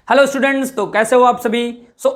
Hello students, तो कैसे हो आप सभी।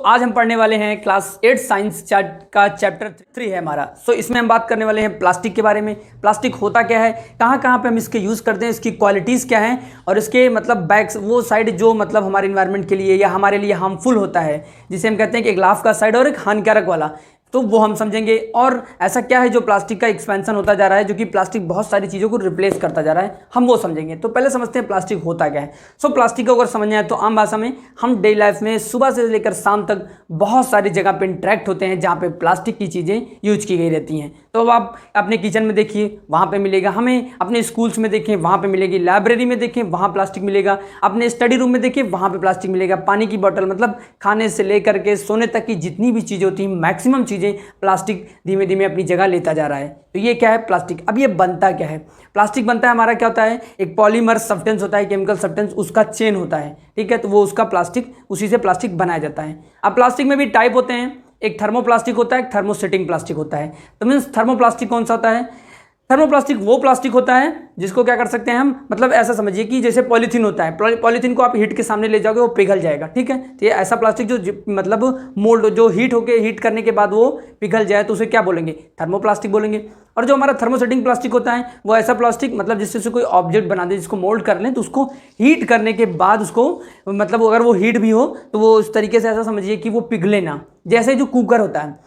आज हम पढ़ने वाले हैं क्लास 8 साइंस का चैप्टर 3 है हमारा। इसमें हम बात करने वाले हैं प्लास्टिक के बारे में। प्लास्टिक होता क्या है, कहाँ कहाँ पे हम इसके यूज़ करते हैं, इसकी क्वालिटीज़ क्या हैं और इसके मतलब बैक्स वो साइड जो मतलब हमारे इन्वायरमेंट के लिए या हमारे लिए हार्मफुल होता है, जिसे हम कहते हैं कि एक लाभ का साइड और एक हानिकारक वाला, तो वो हम समझेंगे। और ऐसा क्या है जो प्लास्टिक का एक्सपेंशन होता जा रहा है, जो कि प्लास्टिक बहुत सारी चीज़ों को रिप्लेस करता जा रहा है, हम वो समझेंगे। तो पहले समझते हैं प्लास्टिक होता क्या है। प्लास्टिक को अगर समझना है तो आम भाषा में हम डेली लाइफ में सुबह से लेकर शाम तक बहुत सारी जगह पे इंटरेक्ट होते हैं जहाँ पे प्लास्टिक की चीज़ें यूज की गई रहती हैं। तो अब आप अपने किचन में देखिए, वहाँ पे मिलेगा, हमें अपने स्कूल्स में देखें वहाँ पे मिलेगी, लाइब्रेरी में देखें वहाँ प्लास्टिक मिलेगा, अपने स्टडी रूम में देखिए वहाँ पे प्लास्टिक मिलेगा, पानी की बोतल, मतलब खाने से लेकर के सोने तक की जितनी भी चीज़ें होती हैं, मैक्सिमम चीज़ें प्लास्टिक धीमे धीमे अपनी जगह लेता जा रहा है। तो ये क्या है प्लास्टिक। अब ये बनता क्या है, प्लास्टिक बनता है हमारा क्या होता है, एक पॉलीमर सब्सटेंस होता है, केमिकल सब्सटेंस, उसका चेन होता है, ठीक है। तो वो उसका प्लास्टिक, उसी से प्लास्टिक बनाया जाता है। अब प्लास्टिक में भी टाइप होते हैं, एक थर्मोप्लास्टिक होता है, एक थर्मोसेटिंग प्लास्टिक होता है। तो मीन्स थर्मोप्लास्टिक कौन सा होता है, थर्मोप्लास्टिक वो प्लास्टिक होता है जिसको क्या कर सकते हैं हम, मतलब ऐसा समझिए कि जैसे पॉलीथीन होता है, पॉलीथीन को आप हीट के सामने ले जाओगे वो पिघल जाएगा, ठीक है। तो ये ऐसा प्लास्टिक जो मतलब मोल्ड, जो हीट करने के बाद वो पिघल जाए तो उसे क्या बोलेंगे, थर्मोप्लास्टिक बोलेंगे। और जो हमारा थर्मोसेटिंग प्लास्टिक होता है वो ऐसा प्लास्टिक, मतलब जिससे कोई ऑब्जेक्ट बना दे, जिसको मोल्ड कर लें, तो उसको हीट करने के बाद उसको, मतलब अगर वो हीट भी हो तो वो उस तरीके से ऐसा समझिए कि वो पिघले ना। जैसे जो कुकर होता है,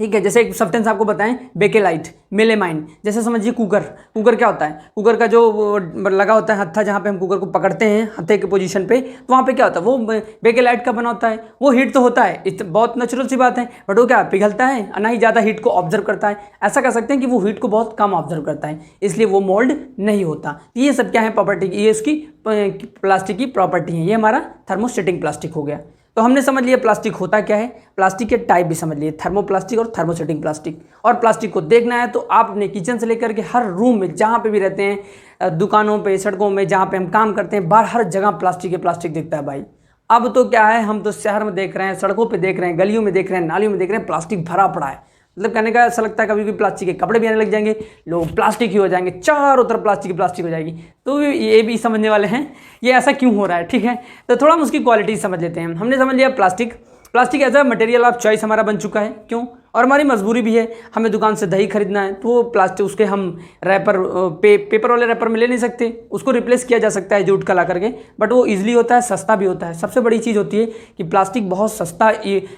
ठीक है, जैसे एक सब्सटेंस आपको बताएं, बेकेलाइट, मेलेमाइन, जैसे समझिए कुकर क्या होता है, कुकर का जो लगा होता है हत्था, जहाँ पे हम कुकर को पकड़ते हैं हत्थे के पोजीशन पे, तो वहाँ पे क्या होता है, वो बेकेलाइट का बना होता है। वो हीट तो होता है, बहुत नेचुरल सी बात है, बट वो क्या पिघलता है, ना ही ज़्यादा हीट को ऑब्जर्व करता है। ऐसा कह सकते हैं कि वो हीट को बहुत कम ऑब्जर्व करता है, इसलिए वो मोल्ड नहीं होता। ये सब क्या है प्रॉपर्टी, ये इसकी प्लास्टिक की प्रॉपर्टी है। ये हमारा थर्मोस्टेटिक प्लास्टिक हो गया। तो हमने समझ लिया प्लास्टिक होता क्या है, प्लास्टिक के टाइप भी समझ लिए, थर्मोप्लास्टिक और थर्मोसेटिंग प्लास्टिक। और प्लास्टिक को देखना है तो आप अपने किचन से लेकर के हर रूम में, जहाँ पे भी रहते हैं, दुकानों पे, सड़कों में, जहाँ पे हम काम करते हैं, बाहर हर जगह प्लास्टिक के प्लास्टिक दिखता है भाई। अब तो क्या है, हम तो शहर में देख रहे हैं, सड़कों पर देख रहे हैं, गलियों में देख रहे हैं, नालियों में देख रहे हैं, प्लास्टिक भरा पड़ा है। मतलब कहने का ऐसा लगता है कभी भी प्लास्टिक के कपड़े भी आने लग जाएंगे, लोग प्लास्टिक ही हो जाएंगे, चारों तरफ प्लास्टिक हो जाएगी। तो ये भी समझने वाले हैं ये ऐसा क्यों हो रहा है, ठीक है। तो थोड़ा हम उसकी क्वालिटी समझ लेते हैं। हमने समझ लिया plastic as a material of choice हमारा बन चुका है, क्यों, और हमारी मजबूरी भी है। हमें दुकान से दही खरीदना है तो वो प्लास्टिक, उसके हम रैपर पेपर वाले रैपर में ले नहीं सकते, उसको रिप्लेस किया जा सकता है जूट का ला करके, बट वो ईजिली होता है, सस्ता भी होता है। सबसे बड़ी चीज़ होती है कि प्लास्टिक बहुत सस्ता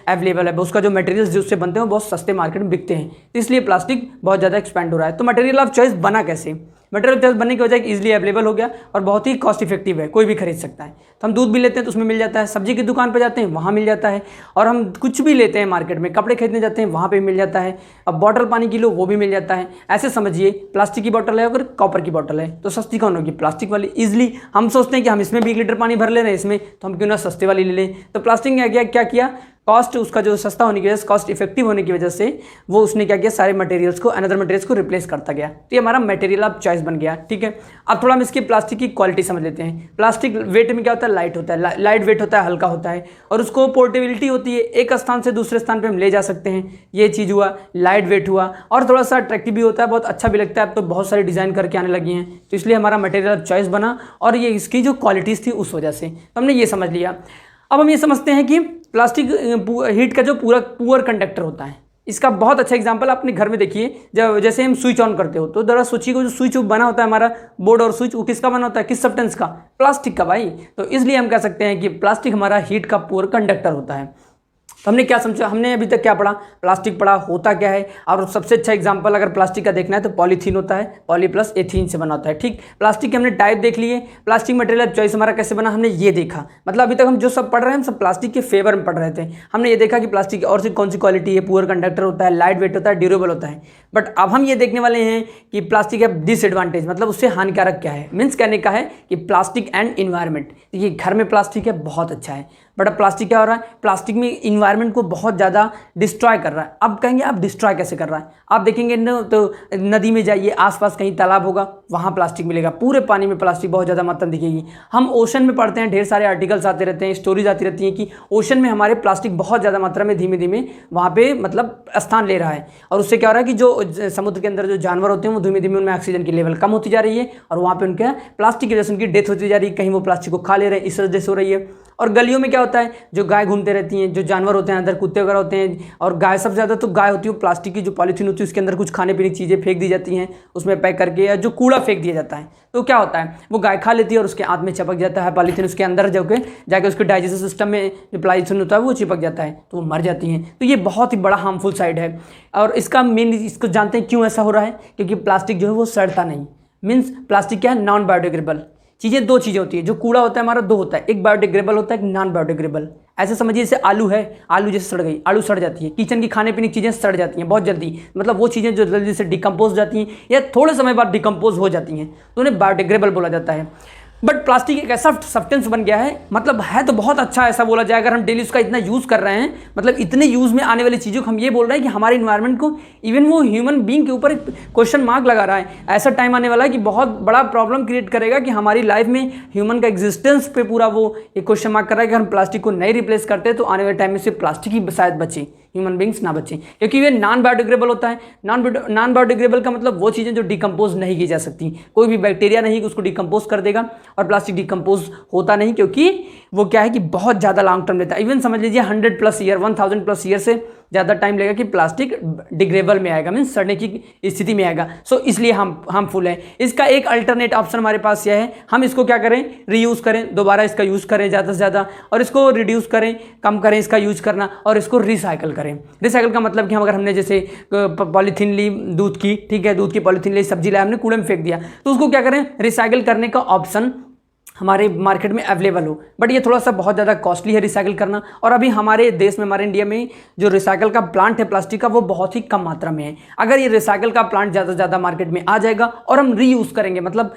अवेलेबल है, उसका जो मटेरियल्स जो उससे बनते हैं वो बहुत सस्ते मार्केट में बिकते हैं, इसलिए प्लास्टिक बहुत ज़्यादा एक्सपेंड हो रहा है। तो मटेरियल ऑफ चॉइस बना कैसे, मटेरियल ऑफ चॉइस बनने की वजह इजीली अवेलेबल हो गया और बहुत ही कॉस्ट इफेक्टिव है, कोई भी खरीद सकता है। तो हम दूध भी लेते हैं तो उसमें मिल जाता है, सब्जी की दुकान पर जाते हैं वहाँ मिल जाता है, और हम कुछ भी लेते हैं मार्केट में, कपड़े खरीदने जाते हैं वहाँ पे मिल जाता है। अब बॉटल पानी की लो वो भी मिल जाता है। ऐसे समझिए प्लास्टिक की बॉटल है, अगर कॉपर की बॉटल है तो सस्ती कौन होगी, प्लास्टिक वाली। ईजिली हम सोचते हैं कि हम इसमें भी 1 लीटर पानी भर ले रहे हैं इसमें, तो हम क्यों ना सस्ते वाली ले लें। तो प्लास्टिक ने क्या किया, कॉस्ट उसका जो सस्ता होने की वजह से, कॉस्ट इफेक्टिव होने की वजह से वो उसने क्या किया, सारे मटेरियल्स को अनदर मटेरियल्स को रिप्लेस करता गया। तो ये हमारा मटेरियल ऑफ चॉइस बन गया, ठीक है। अब थोड़ा हम इसकी प्लास्टिक की क्वालिटी समझ लेते हैं। प्लास्टिक वेट में क्या होता है, लाइट होता है, लाइट वेट होता है, हल्का होता है, और उसको पोर्टेबिलिटी होती है, एक स्थान से दूसरे स्थान पर हम ले जा सकते हैं। ये चीज़ हुआ, लाइट वेट हुआ, और थोड़ा सा अट्रैक्टिव भी होता है, बहुत अच्छा भी लगता है। अब तो बहुत सारी डिज़ाइन करके आने लगी हैं, तो इसलिए हमारा मटेरियल ऑफ चॉइस बना, और ये इसकी जो क्वालिटीज़ थी उस वजह से। तो हमने ये समझ लिया। अब हम ये समझते हैं कि प्लास्टिक हीट का जो पुअर कंडक्टर होता है, इसका बहुत अच्छा एग्जांपल अपने घर में देखिए। जब जैसे हम स्विच ऑन करते हो तो जरा सोचिए को जो स्विच बना होता है हमारा बोर्ड और स्विच, वो किसका बना होता है, किस सब्सटेंस का, प्लास्टिक का भाई। तो इसलिए हम कह सकते हैं कि प्लास्टिक हमारा हीट का पुअर कंडक्टर होता है। तो हमने क्या समझा, हमने अभी तक क्या पढ़ा, प्लास्टिक पढ़ा, होता क्या है। और सबसे अच्छा एग्जांपल अगर प्लास्टिक का देखना है तो पॉलीथीन होता है, पॉली प्लस एथीन से बना होता है, ठीक। प्लास्टिक के हमने टाइप देख लिए, प्लास्टिक मटेरियल ऑफ चॉइस हमारा कैसे बना हमने ये देखा। मतलब अभी तक हम जो सब पढ़ रहे हैं हम सब प्लास्टिक के फेवर में पढ़ रहे थे। हमने ये देखा कि प्लास्टिक और सी कौन सी क्वालिटी है, पुअर कंडक्टर होता है, लाइट वेट होता है, ड्यूरेबल होता है। बट अब हम ये देखने वाले हैं कि प्लास्टिक का डिसएडवांटेज, मतलब उससे हानिकारक क्या है। मीन्स कहने का है कि प्लास्टिक एंड इन्वायरमेंट, ये घर में प्लास्टिक है बहुत अच्छा है, बट अब प्लास्टिक क्या हो रहा है, प्लास्टिक में इन्वायरमेंट को बहुत ज़्यादा डिस्ट्रॉय कर रहा है। अब कहेंगे आप डिस्ट्रॉय कैसे कर रहा है, आप देखेंगे तो नदी में जाइए, आसपास कहीं तालाब होगा वहाँ प्लास्टिक मिलेगा, पूरे पानी में प्लास्टिक बहुत ज़्यादा मात्रा में दिखेगी। हम ओशन में पढ़ते हैं, ढेर सारे आर्टिकल्स आते रहते हैं, स्टोरीज आती रहती हैं कि ओशन में हमारे प्लास्टिक बहुत ज़्यादा मात्रा में धीमे धीमे वहाँ पे मतलब स्थान ले रहा है, और उससे क्या हो रहा है कि जो समुद्र के अंदर जो जानवर होते हैं वो धीमे धीमे उनमें ऑक्सीजन की लेवल कम होती जा रही है, और वहाँ पे उनके प्लास्टिक की वजह से उनकी डेथ होती जा रही है, कहीं वो प्लास्टिक को खा ले रहे हैं, इस वजह से हो रही है। और गलियों में क्या होता है, जो गाय घूमते रहती हैं, जो जानवर होते हैं अंदर, कुत्ते वगैरह होते हैं, और गाय सबसे ज़्यादा तो गाय होती है, प्लास्टिक की जो पॉलीथीन होती है उसके अंदर कुछ खाने पीने की चीज़ें फेंक दी जाती हैं उसमें पैक करके, या जो कूड़ा फेंक दिया जाता है, तो क्या होता है वो गाय खा लेती है और उसके आंत में चिपक जाता है पॉलीथीन, उसके अंदर जाके उसके डाइजेस्टिव सिस्टम में जो पॉलीथीन होता है वो चिपक जाता है, तो वो मर जाती हैं। तो ये बहुत ही बड़ा हार्मफुल साइड है। और इसका मेन, इसको जानते हैं क्यों ऐसा हो रहा है, क्योंकि प्लास्टिक जो है वो सड़ता नहीं। मीन्स प्लास्टिक क्या है, नॉन बायोडिग्रेडेबल चीज़ें, दो चीज़ें होती है, जो कूड़ा होता है हमारा दो होता है, एक बायोडिग्रेडेबल होता है, एक नॉन बायोडिग्रेडेबल। ऐसे समझिए जैसे आलू है, आलू जैसे सड़ गई, आलू सड़ जाती है, किचन की खाने पीने की चीज़ें सड़ जाती हैं बहुत जल्दी, मतलब वो चीज़ें जो जल्दी से डिकम्पोज जाती हैं या थोड़े समय बाद डिकम्पोज हो जाती हैं, तो उन्हें बायोडिग्रेडेबल बोला जाता है। बट प्लास्टिक एक ऐसा सब्सटेंस बन गया है, मतलब है तो बहुत अच्छा ऐसा बोला जाए, अगर हम डेली उसका इतना यूज़ कर रहे हैं, मतलब इतने यूज़ में आने वाली चीज़ों को हम ये बोल रहे हैं कि हमारे इन्वायरमेंट को, इवन वो ह्यूमन बीइंग के ऊपर एक क्वेश्चन मार्क लगा रहा है। ऐसा टाइम आने वाला है कि बहुत बड़ा प्रॉब्लम क्रिएट करेगा कि हमारी लाइफ में ह्यूमन का एग्जिस्टेंस पे पूरा वो एक क्वेश्चन मार्क कर रहा है कि हम प्लास्टिक को नहीं रिप्लेस करते तो आने वाले टाइम में सिर्फ प्लास्टिक ही शायद बचे, ह्यूमन बींग्स ना बचें, क्योंकि ये नॉन बायोडिग्रेडेबल होता है। नॉन बायोडिग्रेडेबल का मतलब वो चीज़ें जो डिकम्पोज नहीं की जा सकती, कोई भी बैक्टीरिया नहीं उसको डिकम्पोज कर देगा, और प्लास्टिक डिकम्पोज होता नहीं, क्योंकि वो क्या है कि बहुत ज़्यादा लॉन्ग टर्म लेता है। इवन समझ लीजिए 100+ ईयर, 1000+ ईयर से ज़्यादा टाइम लगेगा कि प्लास्टिक डिग्रेडेबल में आएगा, मीन्स सड़ने की स्थिति में आएगा। सो इसलिए हार्मफुल है। इसका एक अल्टरनेट ऑप्शन हमारे पास यह है, हम इसको क्या करें, रीयूज़ करें, दोबारा इसका यूज़ करें ज़्यादा से ज़्यादा, और इसको रिड्यूस करें, कम करें इसका यूज करना, और इसको रिसाइकल करें। रिसाइकल का मतलब कि अगर हमने जैसे पॉलीथीन ली दूध की, ठीक है, दूध की पॉलीथीन ली, सब्जी लाया, हमने कूड़े में फेंक दिया, तो उसको क्या करें, रिसाइकल करने का ऑप्शन हमारे मार्केट में अवेलेबल हो। बट ये थोड़ा सा बहुत ज़्यादा कॉस्टली है रिसाइकल करना, और अभी हमारे देश में, हमारे इंडिया में जो रिसाइकल का प्लांट है प्लास्टिक का, वो बहुत ही कम मात्रा में है। अगर ये रिसाइकल का प्लांट ज़्यादा से ज़्यादा मार्केट में आ जाएगा और हम रीयूज़ करेंगे, मतलब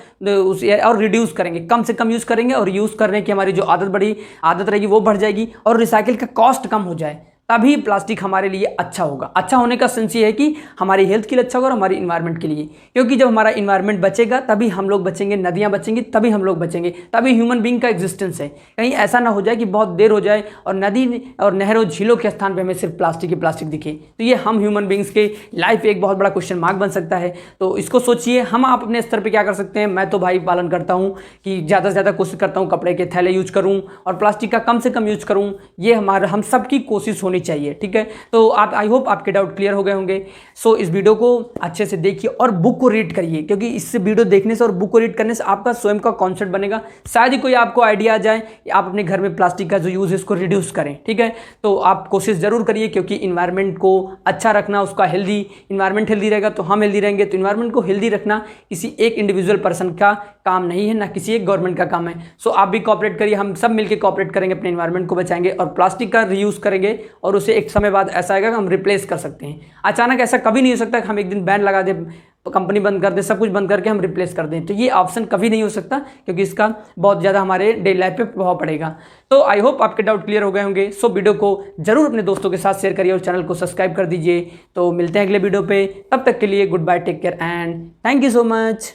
और रिड्यूस करेंगे, कम से कम यूज़ करेंगे, और यूज़ करने की हमारी जो आदत रहेगी वो बढ़ जाएगी, और रिसाइकिल का कॉस्ट कम हो जाए, तभी प्लास्टिक हमारे लिए अच्छा होगा। अच्छा होने का सेंस ये है कि हमारी हेल्थ के लिए अच्छा होगा और हमारी इन्वायरमेंट के लिए, क्योंकि जब हमारा इन्वायरमेंट बचेगा तभी हम लोग बचेंगे, नदियाँ बचेंगी तभी हम लोग बचेंगे, तभी ह्यूमन बीइंग का एग्जिस्टेंस है। कहीं ऐसा ना हो जाए कि बहुत देर हो जाए और नदी और नहरों झीलों के स्थान पर हमें सिर्फ प्लास्टिक ही प्लास्टिक दिखे, तो ये हम ह्यूमन बींग्स के लाइफ पे एक बहुत बड़ा क्वेश्चन मार्क बन सकता है। तो इसको सोचिए, हम आप अपने स्तर पर क्या कर सकते हैं। मैं तो भाई पालन करता हूँ कि ज़्यादा से ज़्यादा कोशिश करता हूँ कपड़े के थैले यूज करूँ और प्लास्टिक का कम से कम यूज करूँ, ये हम सबकी कोशिश होनी चाहिए, ठीक है। तो आप, आई होप आपके डाउट क्लियर हो गए होंगे। सो इस वीडियो को अच्छे से देखिए और बुक को रीड करिए, क्योंकि इससे वीडियो देखने से और बुक को रीड करने से आपका स्वयं का कॉन्सेप्ट बनेगा, शायद ही कोई आपको आइडिया आ जाए, आप अपने घर में प्लास्टिक का जो यूज़ है इसको रिड्यूस करें, ठीक है। तो आप कोशिश जरूर करिए, क्योंकि इन्वायरमेंट को अच्छा रखना, उसका हेल्दी इन्वायरमेंट हेल्दी रहेगा तो हम हेल्दी रहेंगे। तो इन्वायरमेंट को हेल्दी रखना किसी एक इंडिविजुअल पर्सन का काम नहीं है, ना किसी एक गवर्नमेंट का काम है। सो आप भी कॉपरेट करिए, हम सब मिलकर कॉपरेट करेंगे, अपने इन्वायरमेंट को बचाएंगे और प्लास्टिक का रीयूज़ करेंगे, और उसे एक समय बाद ऐसा आएगा कि हम रिप्लेस कर सकते हैं। अचानक ऐसा कभी नहीं हो सकता कि हम एक दिन बैन लगा दें, कंपनी बंद कर दें, सब कुछ बंद करके हम रिप्लेस कर दें, तो ये ऑप्शन कभी नहीं हो सकता, क्योंकि इसका बहुत ज़्यादा हमारे डेली लाइफ पे प्रभाव पड़ेगा। तो आई होप आपके डाउट क्लियर हो गए होंगे। सो वीडियो को जरूर अपने दोस्तों के साथ शेयर करिए और चैनल को सब्सक्राइब कर दीजिए। तो मिलते हैं अगले वीडियो पे, तब तक के लिए goodbye, take care and thank you so much.